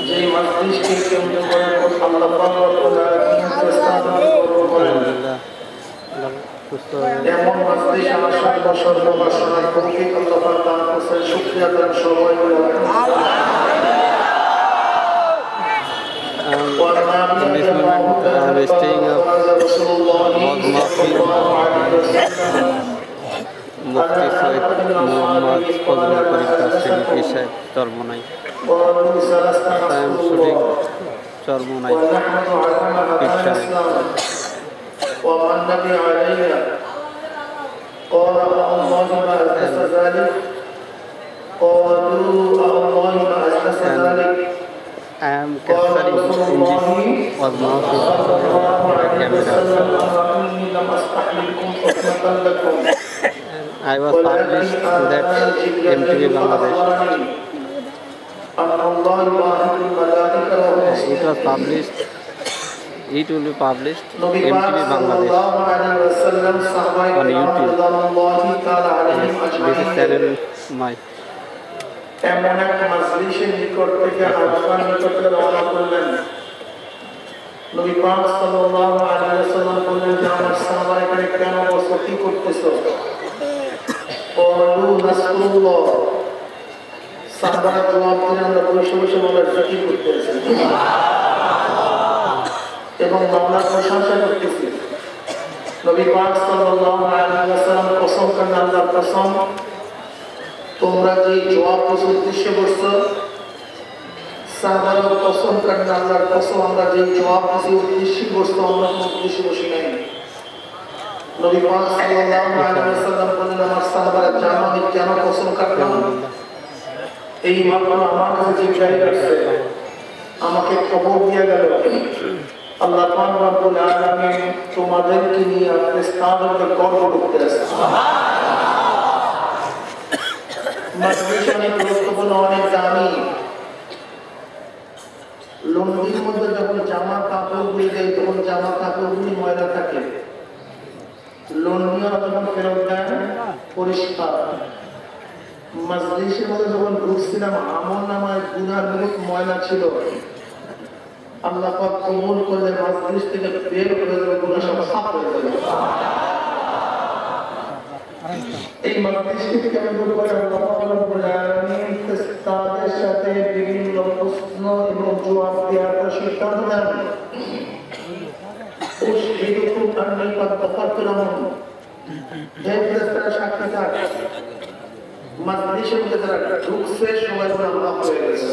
যে মজলিসকে কেন্দ্র করে আল্লাহ পাক বছর গবেষণার তৌফিক আল্লাহ পাক দান করেছেন। শুকরিয়া দেন সবাই মিলে মুফতি সৈয়দ মোহাম্মদ ফজলুল করিম কাসেমি পীর সাহেব চরমোনাই, টাইম শুটিং চরমোনাই পীর সাহেব। I am capturing in this was not camera. I was published that MTV Bangladesh. It was published. It will be published MTV Bangladesh on YouTube. This is channel my. এমন এক মাজলিসের নিকট থেকে আল্লাহর নিকটে রওনা করলেন। নবী পাক সাল্লাল্লাহু আলাইহি ওয়াসাল্লাম বললেন যে আমার সাহাবারা এখানে কেন বসতি করতেছো? ক্বালু নাসকুল্লাহ। সাহাবারা জবাব দিলেন আমরা বসে বসে বলার জিকির করতেছি এবং আল্লাহর প্রশংসা করতেছি। নবী পাক সাল্লাল্লাহু আলাইহি ওয়াসাল্লাম কসম করেন আল্লাহর কসম, তোমরা যে জবাব উদ্দেশ্যে বসছো, সাহাবারা কসম করেন আল্লাহর কসম আমরা যে জবাব উদ্দেশ্যে বসতো আমরা কোনো উদ্দেশ্যে বসি নাই। নবী পাক সাল্লাল্লাহু আলাইহি ওয়াসাল্লাম বলেন আমার সাহাবারা জানো আমি কেন কসম কাটলাম? এই মাত্র আমার কাছে জিবরাইল আসছে, আমাকে খবর দিয়ে গেল আল্লাহ পাক রব্বুল আলামিন তোমাদেরকে নিয়ে আপনার স্থানকে গর্ব করতে আছে। অনেক গুরুত্বপূর্ণ, অনেক দামি। লন্ডনের মধ্যে যখন জামা কাপড় গুলি দেয় তখন জামা কাপড় গুলি ময়লা থাকে, লন্ডনীয় যখন ফেরত দেন পরিষ্কার। মাজলিসের মধ্যে যখন ঢুকছিলাম আমল নামায় গুনার বহুত ময়লা ছিল, আল্লাহ পাক কবুল করলে মাজলিস থেকে বের করে দেবে, গুনাহ সব সাফ হয়ে যাবে। এই মাজলিসকে কেমন করে আল্লাহ রাব্বুল আলামিন তাদের সাথে বিভিন্ন প্রশ্ন এবং জবাব দেওয়ার সিদ্ধান্ত নেন। উশহিদুকুম আন্নী ক্বাদ গাফারতু লাহুম। যে ফেরেশতারা সাক্ষী থাকে মাজলিসের মধ্যে যারা ঢুকছে সবাই বলে আল্লাহ হয়ে গেছে।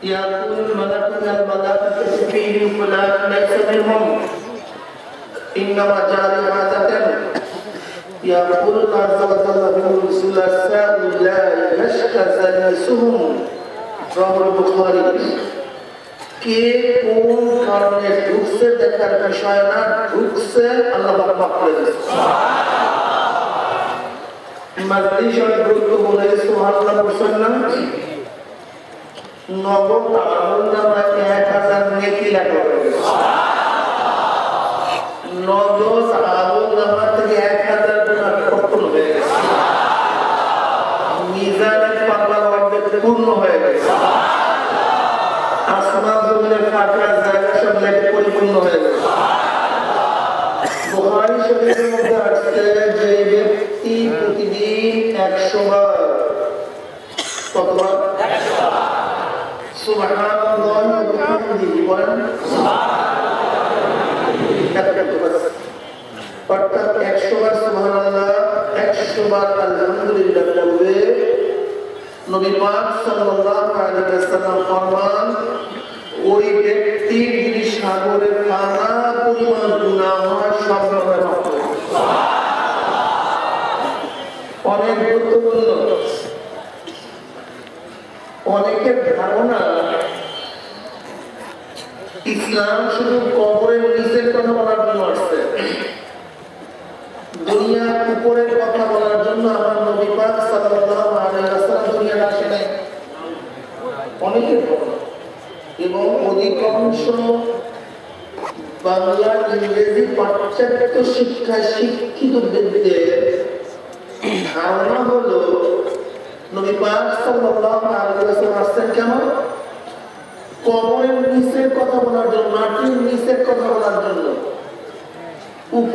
ইয়াকুল মালাকুল মালাকাতু ফীহি ফুলান লাইসা মিনহুম ইন্নামা জারি হাদাতান يقول الله عز وجل بهم الثلاثاء لا يشقى ثالثهم رواه البخاري। কে কোন কারণে ঢুকছে দেখার বিষয় না, ঢুকছে আল্লাহ পাক করে দিয়েছে। মাজলিস অনেক গুরুত্বপূর্ণ, সুবহানাল্লাহ বলছেন না? নগদ আমলনামা 1000 নেকি লেখা হয়েছে। নগদ আমলনামা থেকে 1000 গুনাহ খতম হয়ে গেছে, মিজানের পাল্লা পূর্ণ হয়ে গেছে, আসমান জমিনের ফাঁকা জায়গা সব লেখে পরিপূর্ণ হয়ে গেছে। বুখারী শরীফের মধ্যে আসছে যে ব্যক্তি প্রতিদিন 100 বার, কতবার? 100 বার সুবহানাল্লাহ ওয়া বিহামদিহি বলেন অর্থাৎ 100 বার সুবহানাল্লাহ, 100 বার আলহামদুলিল্লাহ বলবে, নবী পাক সাল্লাল্লাহু আলাইহি ওয়াসাল্লাম ফরমান ওই ব্যক্তির যদি সাগরে পানা পরিমাণ গুনাহ হয় সব গুনাহ মাফ হয়ে যায়। অনেক গুরুত্বপূর্ণ। অনেকের ধারণা ইসলাম শুধু কবরের নিচের কথা বলার জন্য আসছে, দুনিয়ার উপরের কথা বলার জন্য আমার নবী পাক সাল্লাল্লাহু আলাইহি ওয়াসাল্লাম দুনিয়াতে আসে নাই। অনেকের ধারণা এবং অধিকাংশ বাংলা ইংরেজি পাশ্চাত্য শিক্ষায় শিক্ষিত ব্যক্তিদের ধারণা হলো নবী পাক সাল্লাল্লাহু আলাইহি ওয়াসাল্লাম আসছেন কেন? কবরের নিচের কথা বলার জন্য, মাটির নিচের কথা বলার জন্য।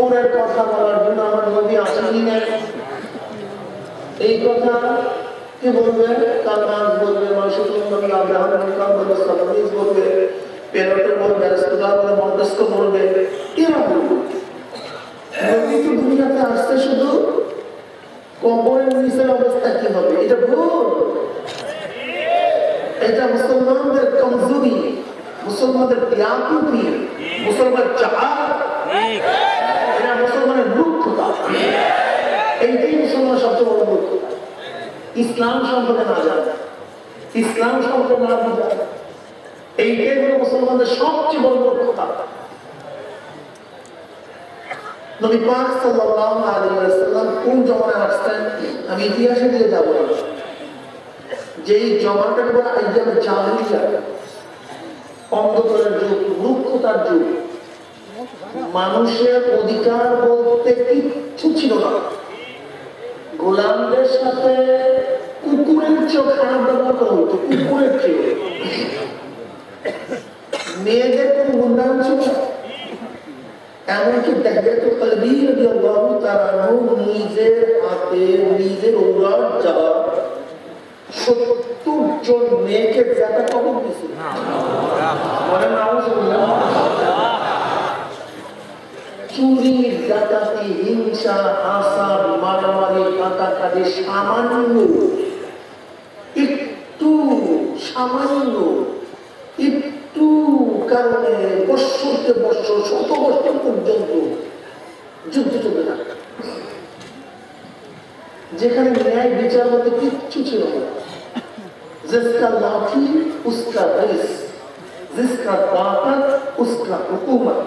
কুফরের কথা বলার জন্য আমার নবী আসেনি না। এই কথা কি বলবে? কালমাস বলবে, মাসুকুল নবী আব্রাহাম লিঙ্কন বলবে, সালামিস বলবে, পেরোটো বলবে, রাস্তুদা বলবে, মন্টেস্কো বলবে, এরা বলবে। নবী তো দুনিয়াতে আসতে শুধু কবরের নিচের অবস্থা কি হবে এটা ভুল। এটা মুসলমানদের কমজোরি, মুসলমানদের ত্যাগী, মুসলমান জাহাল, এটা মুসলমানের মূর্খতা। এইটাই মুসলমান সবচেয়ে বড় মূর্খতা। ইসলাম সম্পর্কে না জানা, ইসলাম সম্পর্কে না বোঝা, এইটাই হলো মুসলমানদের সবচেয়ে বড় মূর্খতা। নবী পাক সাল্লাল্লাহু আলাইহি ওয়াসাল্লাম কোন জমানায় আসতেন আমি ইতিহাসে দিয়ে যাব না। যেই জমানাটাকে বলা আইয়ামে জাহিলিয়া, অন্ধকারের যুগ, মূর্খতার যুগ, মানুষের অধিকার বলতে কিচ্ছু ছিল না। গোলামদের সাথে কুকুরের চেয়েও খারাপ ব্যবহার করা হতো, কুকুরের চেয়ে। মেয়েদের কোন মূল্যায়ন ছিল না। এমনকি দেখে তো নিজের হাতে নিজের ওরার যাওয়া 70 জন মেয়েকে যাতা কবর দিয়েছিল। চুরি, ডাকাতি, হিংসা, হাসাদ, মারামারি, কাটাকাটি সামান্য, একটু সামান্য, একটু কারণে বৎসরকে বৎসর, শত বৎসর পর্যন্ত যুদ্ধ চলতে থাকে, যেখানে ন্যায় বিচার মধ্যে কিচ্ছু ছিল না। जिसका लाठी उसका देश, जिसका ताकत उसका हुकूमत।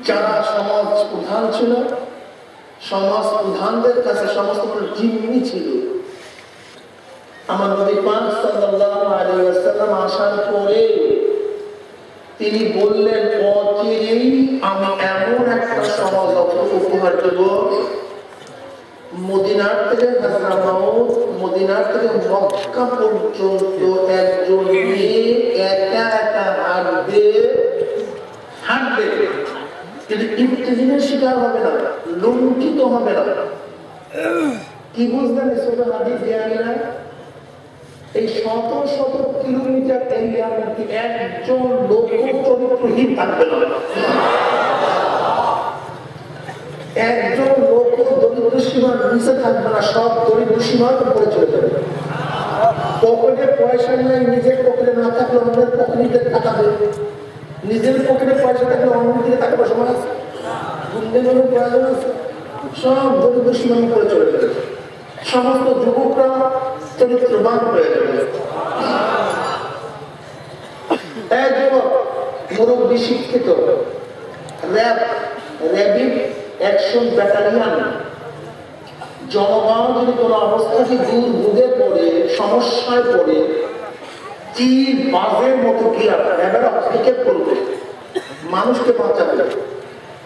যারা সমাজ প্রধান ছিল, সমাজ প্রধানদের কাছে সমস্ত জিম্মি ছিল। আমার নবী পাক সাল্লাল্লাহু আলাইহি ওয়াসাল্লাম আসার পরে তিনি বললেন, অচিরেই আমি এমন একটা সমাজ উপহার দেব, মদিনার থেকে হাজরামাউত, মদিনার থেকে মক্কা পর্যন্ত একজন মেয়ে একা একা হাঁটবে, কিন্তু ইফতিজিনের শিকার হবে না, লুণ্ঠিত হবে না। কি বুঝলেন? হাদিস জ্ঞানী না, এই শত শত কিলোমিটার এরিয়ার মধ্যে একজন লোক চরিত্রহীন থাকবে না, একজন লোক দরিদ্র সীমার নিচে থাকবে না, সব দরিদ্র সীমার উপরে চলে যাবে। পকেটে পয়সা নেই, নিজের পকেটে না থাকলে অন্যের পকেটে টাকা দেবে, নিজের পকেটে পয়সা থাকলে অন্যের দিকে টাকা পয়সা মানে আছে, গুন্ডেগুলোর প্রয়োজন আছে, সব দরিদ্র সীমার উপরে চলে যাবে। সমস্ত যুবকরা চরিত্রবান হয়ে যাবে। এক যুবক মুরব্বী শিক্ষিত, র্যাপিড অ্যাকশন ব্যাটালিয়ন, জনগণ যদি কোনো অবস্থাতে দুর্ভোগে পড়ে, সমস্যায় পড়ে, তীর বাজের মতো গিয়া র্যাবের থেকে করবে, মানুষকে বাঁচাবে,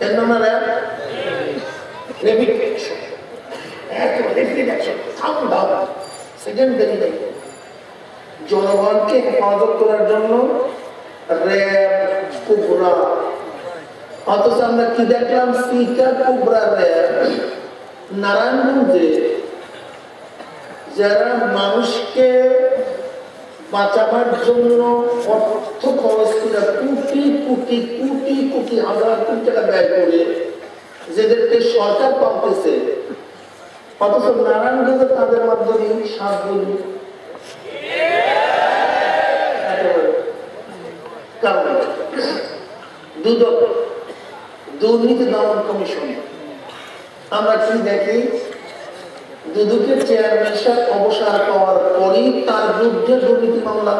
এর নাম র্যাপিড অ্যাকশন। জনগণকে হেফাজত করার জন্য র্যাব, কুবরা। অথচ আমরা কি দেখলাম? সিকা, কুবরা, র্যাব নারায়ণগঞ্জে যারা মানুষকে বাঁচাবার জন্য অর্থ খরচ করে কোটি কোটি কোটি কোটি হাজার কোটি টাকা ব্যয় করে যাদেরকে সরকার পাঠাচ্ছে, অথচ নারায়ণগঞ্জে তাদের মাধ্যমে 7 বলি। কারণ দুর্নীতি দমন কমিশন, আমরা কি দেখি? দুদকের চেয়ারম্যান সাহেব অবসর পাওয়ার পরই তার বিরুদ্ধে দুর্নীতি মামলা।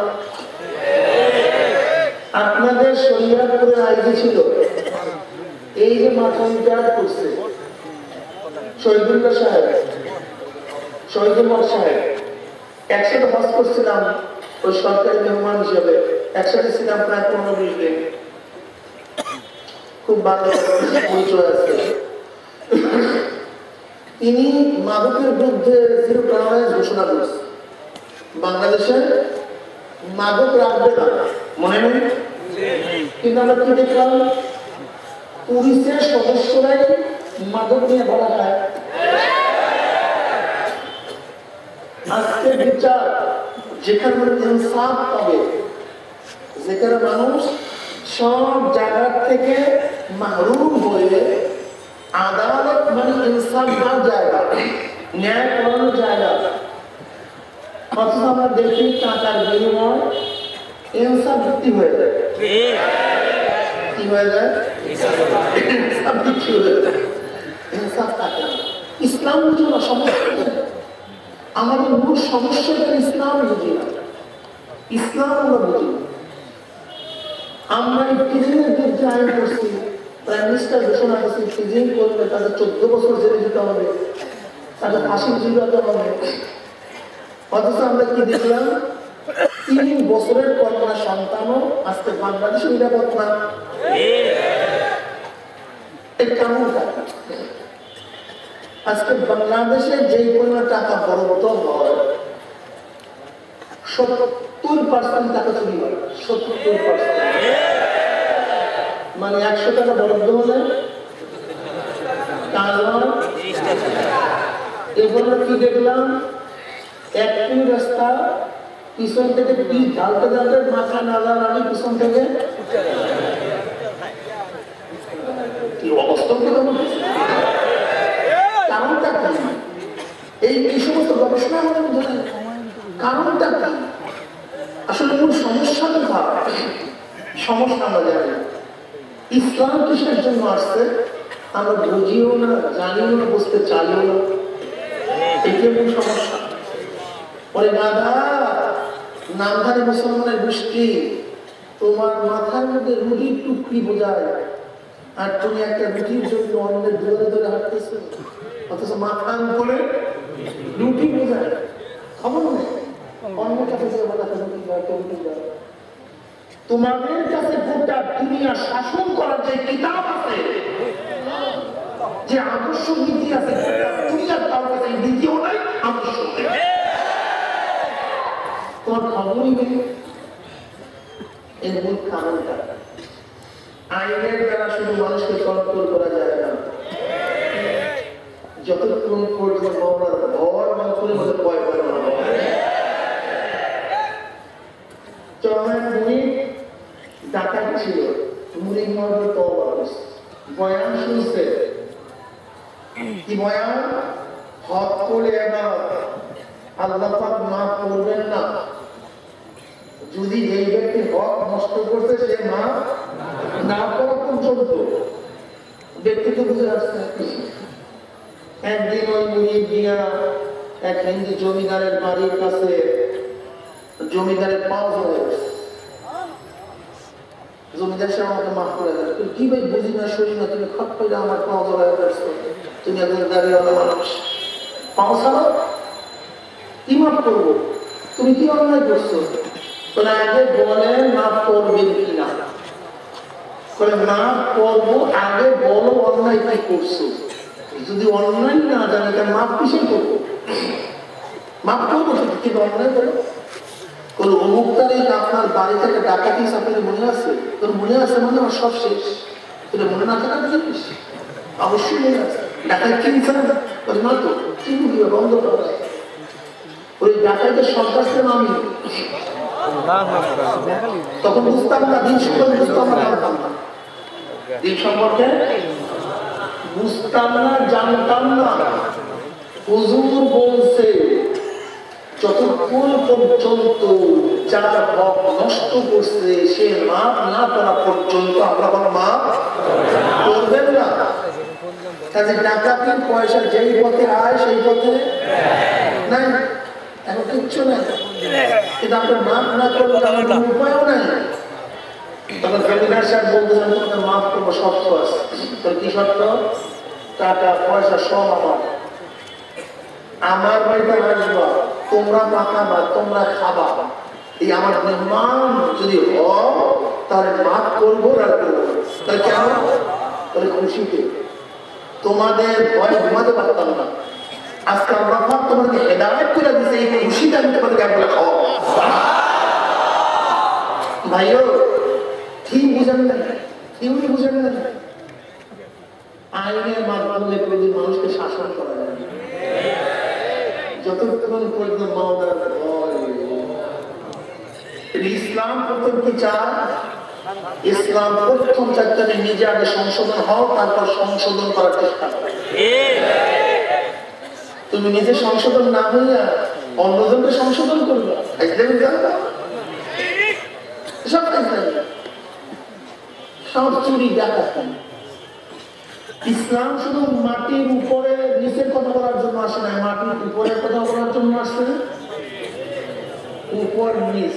আপনাদের শরীয়তপুরে আইজি ছিল, এই যে মাথা ইন্টার করছে শহীদুল্লাহ সাহেব, শহীদুল্লাহ সাহেব, একসাথে হজ করছিলাম ওই সরকারি মেহমান হিসেবে, একসাথে ছিলাম প্রায় 15-20 দিন, খুব ভালো পরিচয় আছে। তিনি মাদকের বিরুদ্ধে জিরো টলারেন্স ঘোষণা করেছে, বাংলাদেশে মাদক রাখবে না, মনে নেই? কিন্তু আমরা কি দেখলাম? পুলিশের সদস্যরাই মাদক নিয়ে ধরা খায়। আজকে বিচার যেখানে ইনসাফ পাবে, যেখানে মানুষ সব জায়গা থেকে মাহরুম হয়ে আদালত মানে ইনসাফ দেওয়ার জায়গা, ন্যায় করানোর জায়গা, অথচ আমরা দেখি টাকার বিনিময় ইনসাফ বিক্রি হয়ে যায়। কি হয়ে যায়? ইনসাফ বিক্রি হয়ে যায়। ইনসাফ থাকে না। ইসলাম বুঝি না, সমস্যা আমাদের মূল সমস্যাটা ইসলাম বুঝি না, ইসলাম আমরা বুঝি না। আমরা এই প্রিজনের বিরুদ্ধে আইন করছি, প্রাইম মিনিস্টার ঘোষণা করছি প্রিজন করলে তাদের 14 বছর জেলে যেতে হবে, তাদের ফাঁসি ঝুলাতে হবে। অথচ আমরা কি দেখলাম, 3 বছরের কন্যা সন্তানও আজকে বাংলাদেশে নিরাপদ না। এর কারণ টাকা। আজকে বাংলাদেশে যেই পরিমাণ টাকা বরাদ্দ হয় 70% টাকা চুরি হয়। 70% মানে 100 টাকা বরাদ্দ হলে কাজ হয়। এগুলো কি দেখলাম, একটি রাস্তা পিছন থেকে পিচ ঢালতে ঢালতে মাথা নালা রানি পিছন থেকে কি অবস্থা। কারণটা কি? এই সমস্ত গবেষণা আমাদের মধ্যে কারণটা কি? আসলে মূল সমস্যাটা ভাব সমস্যা আমরা জানি। ইসলাম কিসের জন্য আসছে আমরা বুঝিও না, জানিও না, বুঝতে চাইও না। এটি মূল সমস্যা। পরে গাধা নামধারী মুসলমানের গোষ্ঠী, তোমার মাথার মধ্যে রুটির টুকরি বোঝায়, আর তুমি একটা রুটির জন্য অন্যের ধরে ধরে হাঁটতেছো, অথচ মাথা করে রুটি বোঝায়। খবর নেই অন্যের কাছে তোমাদের কাছে গোটা দুনিয়া শাসন করার যে কিতাব আছে, যে আদর্শ নীতি আছে, দুনিয়ার তার কাছে নীতিও নাই, আদর্শ তোমার খবরই নেই। এর মূল কারণটা আইনের দ্বারা শুধু মানুষকে কন্ট্রোল করা যায় না, যতক্ষণ পর্যন্ত আমরা ভয় মানুষের মধ্যে ভয় করে না। চরমের মুড়ি ডাকাত ছিল, মুড়ি মর্দ তওবা করছে, বয়ান শুনছে। কি বয়ান? হক করে এবার আল্লাহ পাক মাফ করবেন না। যদি এই ব্যক্তি হক নষ্ট করতে সে মাফ না করা পর্যন্ত ব্যক্তি তো বুঝে আসছে। একদিন ওই মুড়ি দিয়া এক হিন্দু জমিদারের বাড়ির কাছে জমিদারের পাও ধরে গেছে। জমিদার সাহেব আমাকে মাফ করে দেয়। কি ভাই বুঝি না শুনি না, তুমি খট করে আমার পাও ধরে গেছো, তুমি একজন দাঁড়িয়ে মানুষ, পাও ছাড়া কি মাফ করবো? তুমি কি অন্যায় করছো? তোরা আগে বলেন মাফ করবেন কিনা। মাফ করবো আগে বলো অন্যায় কি করছো। যদি অন্যায় না জানে তাহলে মাফ কিসে করবো? মাফ করবো কিন্তু অন্যায় করো। কোন অমুক তারিখ আপনার বাড়ি থেকে ডাকাতি আপনার মনে আছে? তোর মনে আছে মানে আমার সব শেষ। তোর মনে না থাকা বুঝিস? অবশ্যই মনে আছে। ডাকাত কিনছে না তো কি বুঝবে? বন্ধ করা। ওই ডাকাতের সন্ত্রাসের নামই তখন বুঝতাম না, দিন সম্পর্কে বুঝতাম না, জানতাম না। দিন সম্পর্কে বুঝতাম না, জানতাম না। হুজুর বলছে যতক্ষণ পর্যন্ত যার হক নষ্ট করছে সে মাফ না করা পর্যন্ত আমরা কোনো মাফ করবেন না। কাজে ডাকাতির পয়সা যেই পথে আয় সেই পথে নাই, এখন কিচ্ছু নাই। কিন্তু আপনার মাফ না করলে আমার কোনো উপায়ও নাই। তখন জমিদার সাহেব বলতেছেন তোমাদের মাফ করবো, শর্ত আছে। তোর কি শর্ত? টাকা পয়সা সব আমার বাড়িতে আসবা, তোমরা পাকাবা, তোমরা খাবা। এই আমার মেহমান যদি হয় তাহলে মাফ করবো, তাহলে কেন? তাহলে খুশিতে তোমাদের ভয় ঘুমাতে পারতাম না। আজকে আমরা তোমাদেরকে হেদায়েত করে দিচ্ছে, এই খুশিটা আমি তোমাদেরকে একবার খাওয়া। ভাইও ঠিক বুঝেন না, কেউ বুঝেন না। আইনের মাধ্যমে কোনদিন মানুষকে শাসন করা যায় না। যতক্ষণ পর্যন্ত মাওলার ভয়। ইসলাম প্রথম কি চায়? ইসলাম প্রথম চাচ্ছে নিজে আগে সংশোধন হও, তারপর সংশোধন করার চেষ্টা করো। তুমি নিজে সংশোধন না হইয়া অন্যজনকে সংশোধন করবে, সব চুরি ডাকাতি। ইসলাম শুধু মাটির উপরে নিচের কথা বলার জন্য আসে না, মাটির উপরের কথা বলার জন্য আসে। উপর নিচ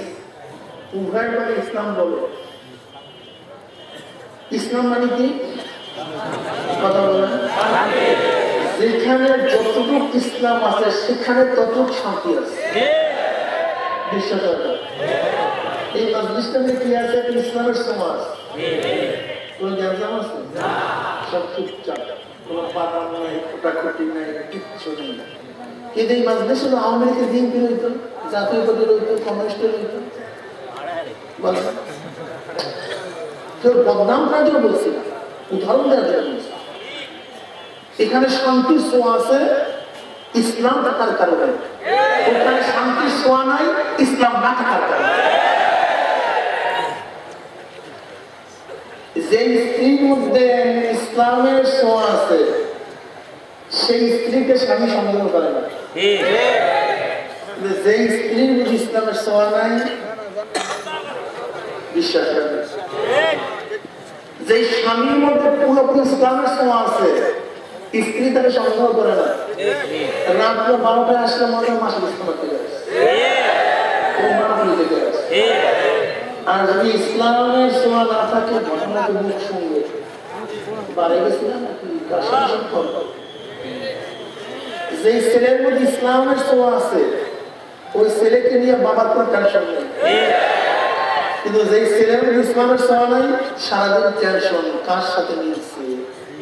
উভয় মানে ইসলাম বলো। ইসলাম মানে কি? কথা বলেন। যেখানে যতটুকু ইসলাম আছে সেখানে ততটুকু শান্তি আছে। বিশ্বাস আছে? এই মাজলিসটাতে কি আছে? ইসলামের সমাজ। কোন গ্যাঞ্জাম আছে? সব চুপচাপ, কোন পাতাম নাই, কোটাকুটি নাই, কিচ্ছু নেই। কিন্তু এই মাজলিস হলো আওয়ামী লীগের দিন বেরোইত, জাতীয় পার্টি রইত, কমিউনিস্ট রইত। বলেন কেউ বদনাম করার জন্য বলছি না, উদাহরণ দেওয়ার জন্য বলছি। এখানে শান্তির ছোঁয়া আছে, ইসলাম থাকার কারণে। ওখানে শান্তির ছোঁয়া নাই, ইসলাম না থাকার কারণে। যে স্ত্রীর মধ্যে ইসলামের ছোঁয়া আছে সেই স্ত্রীকে স্বামী সন্দেহ করে না। যে স্ত্রীর মধ্যে ইসলামের ছোঁয়া নাই বিশ্বাস করে। যে স্বামীর মধ্যে পুরোপুরি ইসলামের ছোঁয়া আছে স্ত্রী তাকে সন্দেহ করে না। রাত 12টায় আসলে মনে হয় মাসে ইসলাম থেকে আসে। আর যদি ইসলামের ছোঁয়া না থাকে ঘটনাকে মুখ শুনবে বাড়ে গেছিলাম নাকি। যে ছেলের মধ্যে ইসলামের ছোঁয়া আছে ওই ছেলেকে নিয়ে বাবার কোনো টেনশন নেই। কিন্তু যে ছেলের মধ্যে ইসলামের ছোঁয়া নাই সারাদিন টেনশন, কার সাথে নিয়েছে,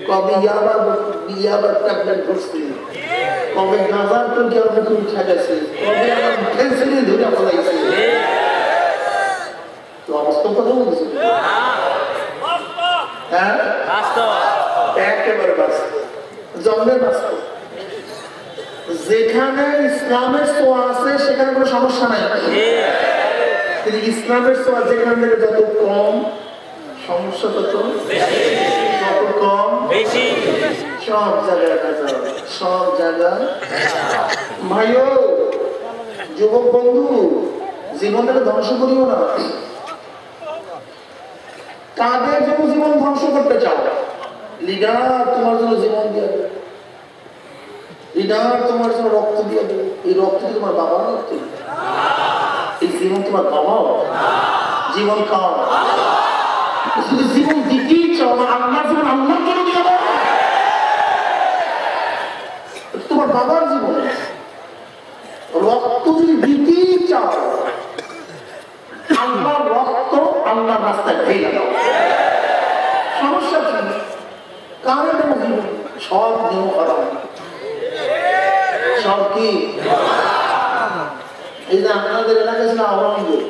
কবে ইয়াবার ট্যাবলেট ধরছে, কবে গাঁজার টুকি আর মুখে উঠে গেছে, কবে আমার ফেন্সিলে ধরে ফলাইছে। তো অবস্থা কথা বলছে হ্যাঁ, একেবারে বাস্তব, জন্মের বাস্তব। যেখানে ইসলামের ছোঁয়া আছে সেখানে কোনো সমস্যা নাই। কিন্তু ইসলামের ছোঁয়া যেখান থেকে যত কম সমস্যা তত কম বেশি। সব জায়গায় সব জায়গায় ভাইও যুবক বন্ধু জীবনটাকে ধ্বংস করিও না। কাদের জন্য জীবন ধ্বংস করতে চাও? লিডার তোমার জন্য জীবন দিয়ে দেবে, লিডার তোমার জন্য রক্ত দিয়ে দেবে। এই রক্ত কি তোমার বাবার রক্ত? এই জীবন তোমার বাবা? জীবন কার? শুধু জীবন দিতেই চাও, আল্লাহ জীবন আল্লাহর জন্য দিয়ে দাও। তোমার বাবার জীবন রক্ত যদি দিতেই চাও আল্লাহর রক্ত আল্লাহর রাস্তায় ঢেলে দাও। সমস্যা কি? কারণ জীবন সব নিয়ম করা সব কি? এই যে আপনাদের এলাকায় ছিল আওয়ামী লীগ,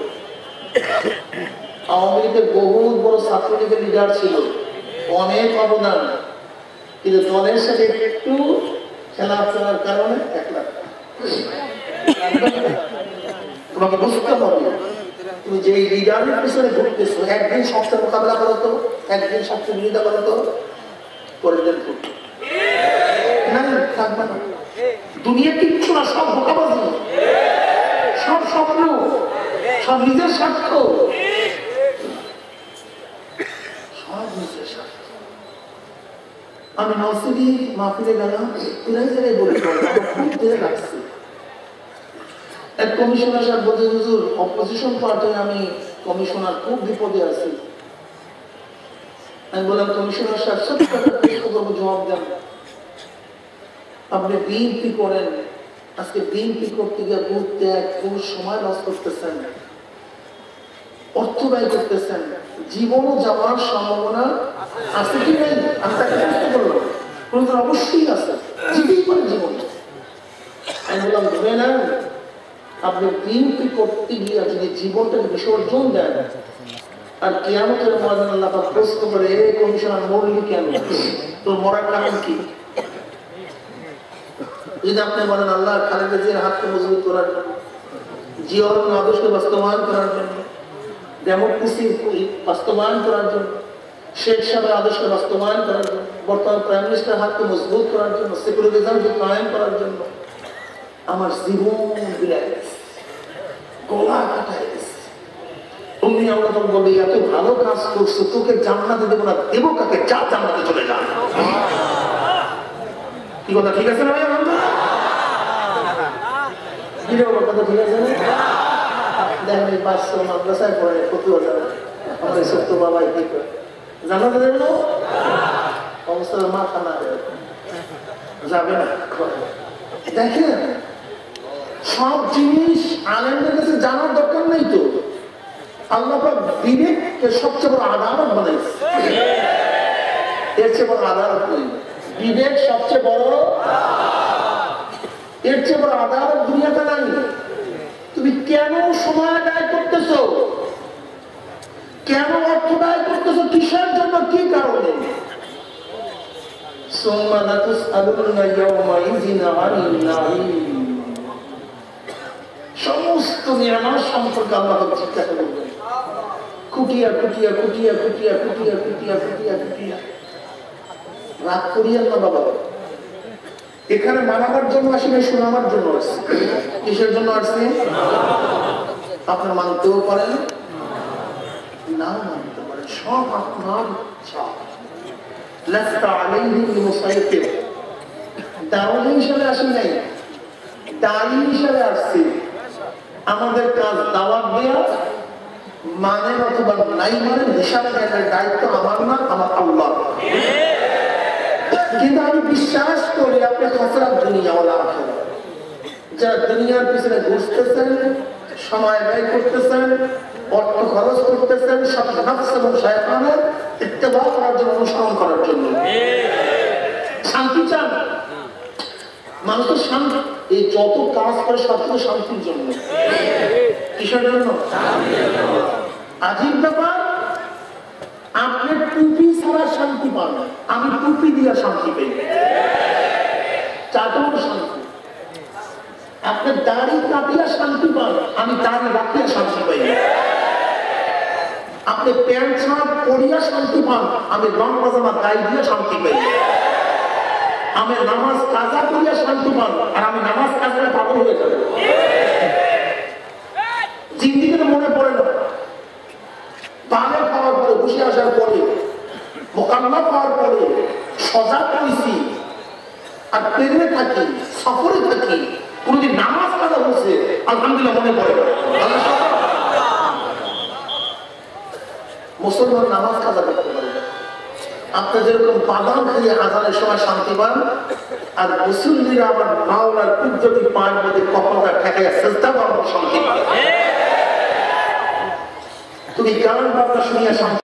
আওয়ামী লীগের বহুত বড় ছাত্রলীগের লিডার ছিল, অনেক অবদান। কিন্তু দলের সাথে একটু খেলাপ করার কারণে 1 লাখ। তোমাকে বুঝতে হবে তুমি যে লিডারের পিছনে ঘুরতেছো, একদিন সবচেয়ে মোকাবেলা করো তো, একদিন সবচেয়ে বিরোধিতা করো তো, পরের দিন ঘুরতো না, থাকবে না। দুনিয়া কিচ্ছু না, সব ধোঁকাবাজি, সব স্বপ্ন, সব নিজের স্বার্থ, সব নিজের স্বার্থ। আমি নসিবি মাহফিলে গেলাম, প্রায় জায়গায় বলে খুব ধীরে লাগছে। এক কমিশনার সাহেব বলছে, হুজুর অপোজিশন পার্টি আমি কমিশনার, খুব বিপদে আছি। আমি বললাম, কমিশনার সাহেব সত্যি কথা প্রশ্ন করবো, জবাব দেন। আপনি বিএনপি করেন, আজকে বিএনপি করতে গিয়ে ঘুরতে পুরো সময় লস করতেছেন, অর্থ ব্যয় করতেছেন, জীবনও যাওয়ার সম্ভাবনা আছে কি নেই? আমি তাকে প্রশ্ন করলাম, প্রয়োজন অবশ্যই আছে, যেতেই পারে জীবন। আমি বললাম, ধরে নেন আপনি বিএনপি করতে গিয়ে যদি জীবনটাকে বিসর্জন দেন আর কিয়ামতের ময়দানে আল্লাহ পাক প্রশ্ন করে, এ কমিশনার মরলি কেন, তোর মরার কারণ কি? যদি আপনি বলেন আল্লাহ খালেদা জিয়ার হাতকে মজবুত করার জন্য, জিয়ার আদর্শকে বাস্তবায়ন করার জন্য, ডেমোক্রেসি বাস্তবায়ন করার জন্য, শেখ সাহেবের আদর্শকে বাস্তবায়ন করার জন্য, বর্তমান প্রাইম মিনিস্টার হাতকে মজবুত করার জন্য, সেকুলারিজমকে কায়েম করার জন্য আমার জীবন বিলায় গেছে, গলা কাটায় গেছে। তুমি আমরা তখন বলবে এত ভালো কাজ করছো, তোকে জান্নাতে দেবো না, দেবো কাকে, যা জান্নাতে চলে যান। কি কথা ঠিক আছে না ভাই? কথা ঠিক আছে না? দেখেন এই বাচ্চা মাদ্রাসায় পড়ে ফতুয়া জানা, আমাদের সত্য বাবাই ঠিক জানাতে দেব না, অবস্থা মাথা না যাবে না। দেখেন সব জিনিস আলেমদের কাছে জানার দরকার নেই তো। আল্লাহ পাক বিবেককে সবচেয়ে বড় আদালত বানাইছে, এর চেয়ে বড় আদালত নেই। বিবেক সবচেয়ে বড়, এর চেয়ে বড় আদালত দুনিয়াতে নাই। তুমি কেন সময় ব্যয় করতেছো, কেন অর্থ ব্যয় করতেছো, কিসের জন্য, কি কারণে? সমস্ত নিয়ামত সম্পর্কে আল্লাহ জিজ্ঞাসা করবেন, খুটিয়া খুটিয়া খুটিয়া খুটিয়া খুটিয়া খুটিয়া খুটিয়া খুটিয়া। রাগ করিয়েন না বাবা, এখানে মানাবার জন্য আসি না, শোনাবার জন্য আসছি। কিসের জন্য আসছি? আপনার মানতেও পারেন, না মানতে পারেন, সব আপনার ইচ্ছা। দাওয়াত হিসাবে আসি নাই, দায়ী হিসাবে আসছি। আমাদের কাজ দাওয়াত দেয়া, মানেন অথবা নাই মানেন হিসাব নেওয়ার দায়িত্ব আমার না, আমার আল্লাহ। কিন্তু আমি বিশ্বাস করি আপনি খাসরাত দুনিয়া ওয়ালা আখিরাত। যারা দুনিয়ার পিছনে ঘুরতেছেন, সময় ব্যয় করতেছেন, অর্থ খরচ করতেছেন, সব নফস এবং শয়তানের ইত্তেবা করার জন্য, অনুসরণ করার জন্য। শান্তি চান মানুষ তো, শান্তি এই যত কাজ করে সব তো শান্তির জন্য। কিসের জন্য? আজীব ব্যাপার, আপনি টুপি ছাড়া শান্তি পান, আমি টুপি দিয়ে শান্তি পাই, চাটাও শান্তি। আপনি দাড়ি কাটিয়া শান্তি পান, আমি দাড়ি রাখিয়া শান্তি পাই। আপনি প্যান্ট শার্ট পরিয়া শান্তি পান, আমি রং পাজামা গায়ে দিয়ে শান্তি পাই। আমি নামাজ কাজা করিয়া শান্তি পান, আর আমি নামাজ কাজা পাগল হয়ে যাবে। জিন্দিগিতে মনে পড়ে না, পানে খাওয়ার পরে, বসে আসার পরে, মোকাম্মা পাওয়ার পরে সজাগ হয়েছি, আর ট্রেনে থাকি, সফরে থাকি, কোনদিন নামাজ কাজা হচ্ছে আলহামদুলিল্লাহ মনে পড়ে না। মুসলমান নামাজ কাজা করতে পারে না। আপনি যেরকম বাদাম খেয়ে আজানের সময় শান্তি পান, আর মুসল্লিরা আমার মাওলার কুদরতি পায়ের মধ্যে কপালটা ঠেকাইয়া সেজদা করার শান্তি পান। তুমি গান বাজনা শুনিয়া শান্তি